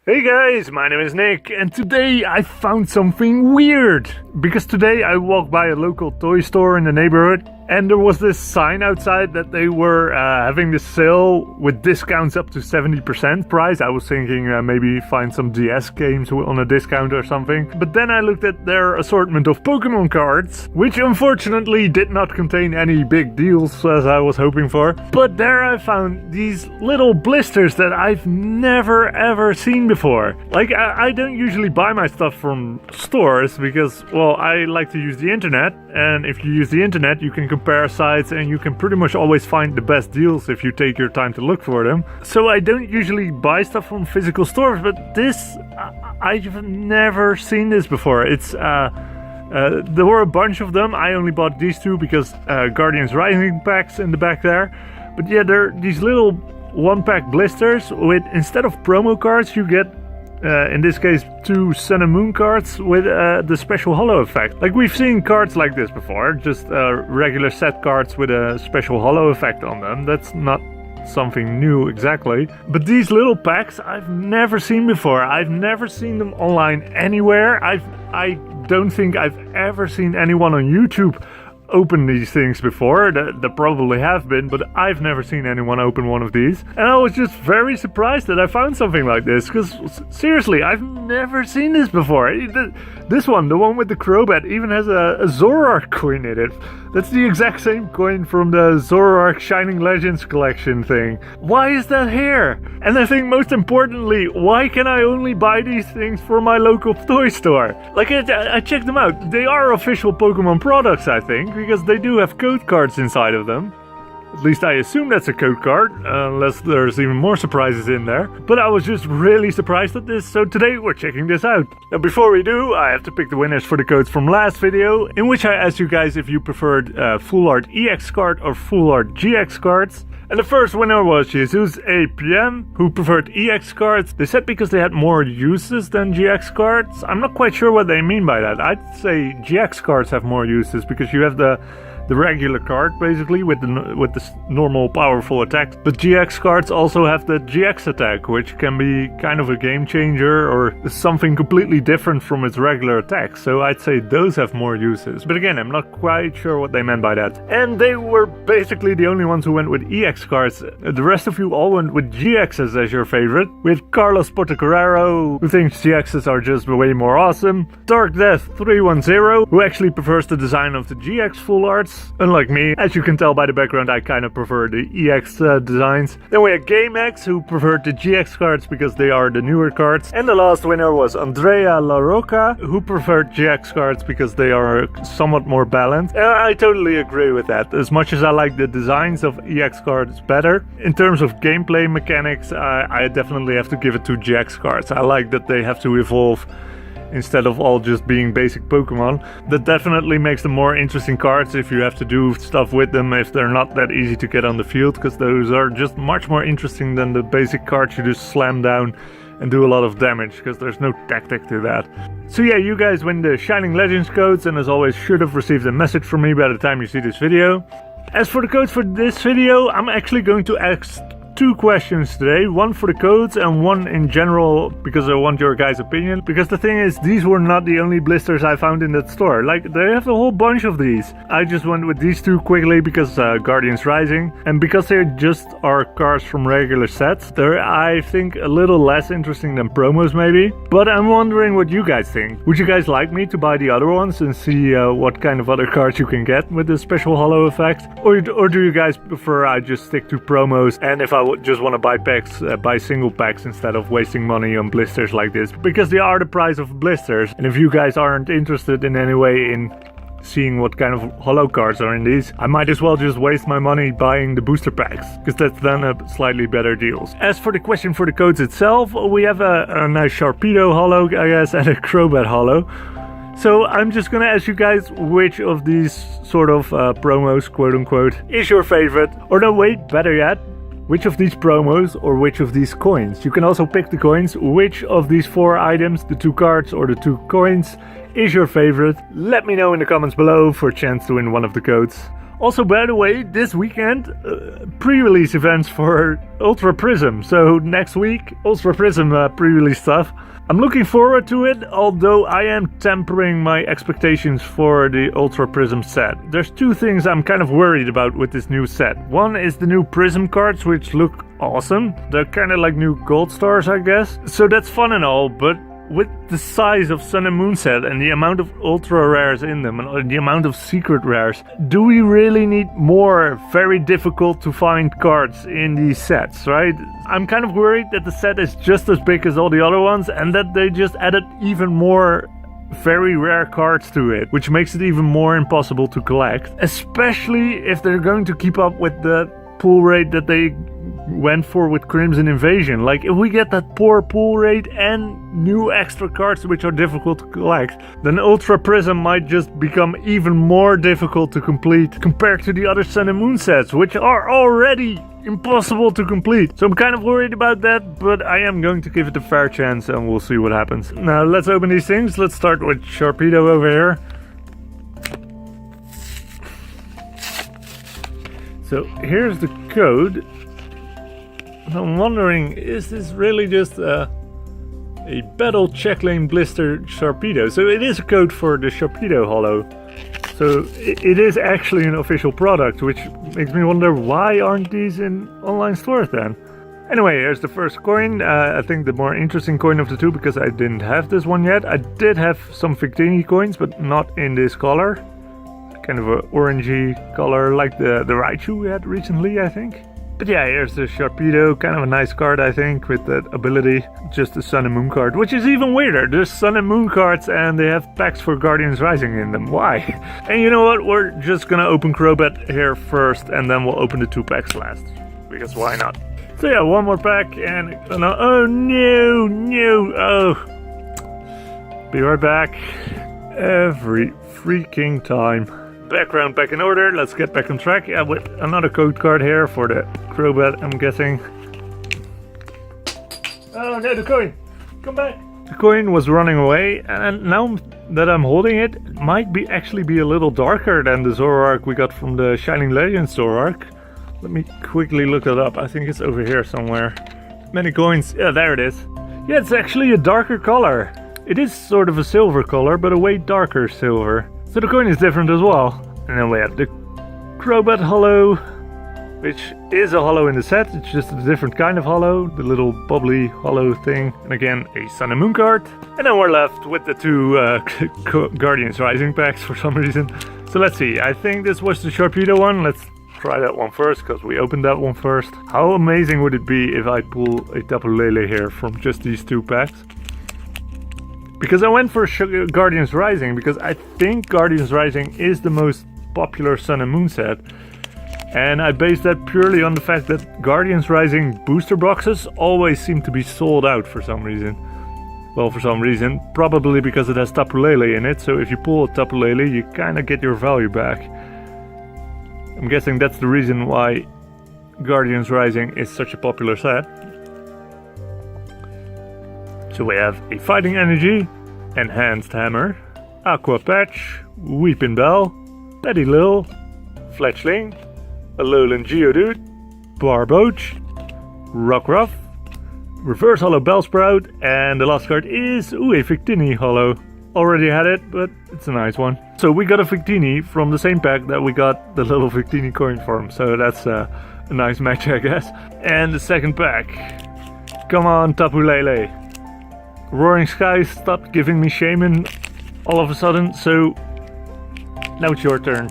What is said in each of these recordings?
Hey guys, my name is Nick, and today I found something weird. Because today I walked by a local toy store in the neighborhood, and there was this sign outside that they were having this sale with discounts up to 70% price. I was thinking maybe find some DS games on a discount or something. But then I looked at their assortment of Pokemon cards, which unfortunately did not contain any big deals as I was hoping for. But there I found these little blisters that I've never ever seen before. Like, I don't usually buy my stuff from stores because, well, I like to use the internet, and if you use the internet you can compare sites and you can pretty much always find the best deals if you take your time to look for them. So I don't usually buy stuff from physical stores, but this, I've never seen this before. It's there were a bunch of them. I only bought these two because Guardians Rising packs in the back there. But yeah, they're these little one-pack blisters with, instead of promo cards, you get in this case 2 Sun and Moon cards with the special holo effect. Like, we've seen cards like this before, just regular set cards with a special holo effect on them. That's not something new exactly. But these little packs I've never seen before. I've never seen them online anywhere. I don't think I've ever seen anyone on YouTube open these things before. There probably have been, but I've never seen anyone open one of these, and I was just very surprised that I found something like this, because seriously, I've never seen this before. This one, the one with the Crobat, even has a Zoroark coin in it. That's the exact same coin from the Zoroark Shining Legends collection thing. Why is that here? And I think most importantly, why can I only buy these things from my local toy store? Like, I checked them out. They are official Pokemon products, I think, because they do have code cards inside of them. At least I assume that's a code card, unless there's even more surprises in there. But I was just really surprised at this, so today we're checking this out. Now before we do, I have to pick the winners for the codes from last video, in which I asked you guys if you preferred Full Art EX card or Full Art GX cards. And the first winner was Jesus APM, who preferred EX cards. They said because they had more uses than GX cards. I'm not quite sure what they mean by that. I'd say GX cards have more uses because you have the regular card basically with the normal powerful attack, but GX cards also have the GX attack, which can be kind of a game changer or something completely different from its regular attack. So I'd say those have more uses, but again, I'm not quite sure what they meant by that. And they were basically the only ones who went with EX cards. The rest of you all went with GXs as your favorite, with Carlos Portocarrero, who thinks GXs are just way more awesome, Dark Death 310, who actually prefers the design of the GX full arts. Unlike me, as you can tell by the background, I kind of prefer the EX designs. Then we had GameX, who preferred the GX cards because they are the newer cards. And the last winner was Andrea La Roca, who preferred GX cards because they are somewhat more balanced. And I totally agree with that. As much as I like the designs of EX cards better, in terms of gameplay mechanics, I definitely have to give it to GX cards. I like that they have to evolve instead of all just being basic Pokemon. That definitely makes them more interesting cards if you have to do stuff with them, if they're not that easy to get on the field, because those are just much more interesting than the basic cards you just slam down and do a lot of damage, because there's no tactic to that. So yeah, you guys win the Shining Legends codes, and as always should have received a message from me by the time you see this video. As for the codes for this video, I'm actually going to ask 2 questions today, one for the codes and one in general because I want your guys' opinion. Because the thing is, these were not the only blisters I found in that store. Like, they have a whole bunch of these. I just went with these 2 quickly because Guardians Rising, and because they just are cards from regular sets. They're, I think, a little less interesting than promos maybe. But I'm wondering what you guys think. Would you guys like me to buy the other ones and see what kind of other cards you can get with the special holo effect? Or do you guys prefer I just stick to promos, and if I just want to buy packs, buy single packs instead of wasting money on blisters like this, because they are the price of blisters. And if you guys aren't interested in any way in seeing what kind of holo cards are in these, I might as well just waste my money buying the booster packs, because that's then a slightly better deals. As for the question for the codes itself, we have a nice Sharpedo holo, I guess, and a Crobat holo. So I'm just gonna ask you guys which of these sort of promos, quote unquote, is your favorite. Or no, wait, better yet, which of these promos or which of these coins. You can also pick the coins. Which of these 4 items, the 2 cards or the 2 coins, is your favorite? Let me know in the comments below for a chance to win one of the codes. Also, by the way, this weekend, pre-release events for Ultra Prism. So next week, Ultra Prism pre-release stuff. I'm looking forward to it, although I am tempering my expectations for the Ultra Prism set. There's two things I'm kind of worried about with this new set. One is the new Prism cards, which look awesome. They're kind of like new gold stars, I guess. So that's fun and all, but with the size of Sun and Moon set and the amount of ultra rares in them and the amount of secret rares, do we really need more very difficult to find cards in these sets, right? I'm kind of worried that the set is just as big as all the other ones and that they just added even more very rare cards to it, which makes it even more impossible to collect, especially if they're going to keep up with the pull rate that they went for with Crimson Invasion. Like, if we get that poor pull rate and new extra cards which are difficult to collect, then Ultra Prism might just become even more difficult to complete compared to the other Sun and Moon sets, which are already impossible to complete. So I'm kind of worried about that, but I am going to give it a fair chance and we'll see what happens. Now let's open these things. Let's start with Sharpedo over here. So here's the code. I'm wondering, is this really just a Battle Checklane Blister Sharpedo? So it is a code for the Sharpedo Holo. So it is actually an official product, which makes me wonder, why aren't these in online stores then? Anyway, here's the first coin. I think the more interesting coin of the two, because I didn't have this one yet. I did have some Victini coins, but not in this color. Kind of an orangey color, like the Raichu we had recently, I think. But yeah, here's the Sharpedo, kind of a nice card, I think, with that ability. Just a Sun and Moon card, which is even weirder. There's Sun and Moon cards and they have packs for Guardians Rising in them. Why? And you know what? We're just gonna open Crobat here first and then we'll open the 2 packs last. Because why not? So yeah, one more pack and... oh no! Oh! Be right back. Every freaking time. Background back in order, let's get back on track. Yeah, with another code card here for the Crobat, I'm guessing. Oh no, the coin! Come back! The coin was running away, and now that I'm holding it, it might actually be a little darker than the Zoroark we got from the Shining Legends Zoroark. Let me quickly look it up. I think it's over here somewhere. Many coins. Yeah, there it is. Yeah, it's actually a darker color. It is sort of a silver color, but a way darker silver. So the coin is different as well. And then we have the Crobat Holo, which is a holo in the set. It's just a different kind of holo, the little bubbly holo thing. And again, a Sun and Moon card. And then we're left with the 2 Guardians Rising packs for some reason. So let's see, I think this was the Sharpedo one. Let's try that one first, because we opened that one first. How amazing would it be if I pull a Tapu Lele here from just these 2 packs? Because I went for Guardians Rising, because I think Guardians Rising is the most popular Sun and Moon set. And I based that purely on the fact that Guardians Rising booster boxes always seem to be sold out for some reason. Well, for some reason, probably because it has Tapu Lele in it, so if you pull a Tapu Lele, you kinda get your value back. I'm guessing that's the reason why Guardians Rising is such a popular set. So we have a Fighting Energy, Enhanced Hammer, Aqua Patch, Weeping Bell, Petty Lil, Fletchling, Alolan Geodude, Barboach, Rockruff, Reverse Holo Bellsprout, and the last card is a Victini Holo. Already had it, but it's a nice one. So we got a Victini from the same pack that we got the little Victini coin from, so that's a nice match, I guess. And the second pack. Come on, Tapu Lele. Roaring Skies stopped giving me Shaman all of a sudden, so now it's your turn.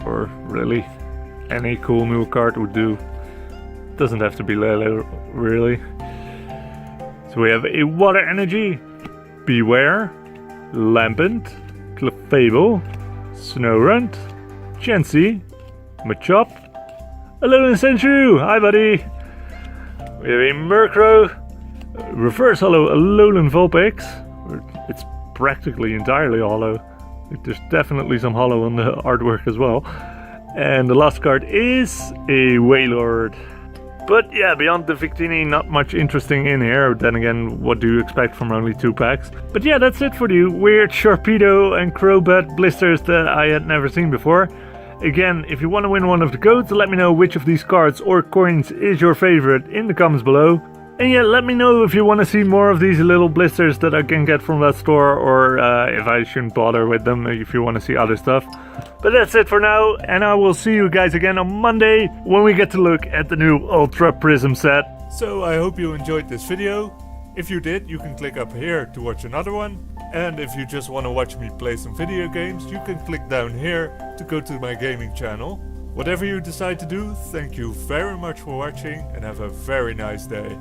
Or really, any cool new card would do. Doesn't have to be Lele, really. So we have a Water Energy, Beware, Lampent, Clefable, Snorunt, Chansey, Machop, Alolan Sandshrew, hi buddy! We have a Murkrow, Reverse Holo Alolan Vulpix. It's practically entirely holo. There's definitely some holo on the artwork as well. And the last card is a Wailord. But yeah, beyond the Victini, not much interesting in here. Then again, what do you expect from only 2 packs? But yeah, that's it for the weird Sharpedo and Crobat blisters that I had never seen before. Again, if you want to win one of the codes, let me know which of these cards or coins is your favorite in the comments below. And yeah, let me know if you want to see more of these little blisters that I can get from that store, or if I shouldn't bother with them if you want to see other stuff. But that's it for now, and I will see you guys again on Monday when we get to look at the new Ultra Prism set. So I hope you enjoyed this video. If you did, you can click up here to watch another one. And if you just want to watch me play some video games, you can click down here to go to my gaming channel. Whatever you decide to do, thank you very much for watching and have a very nice day.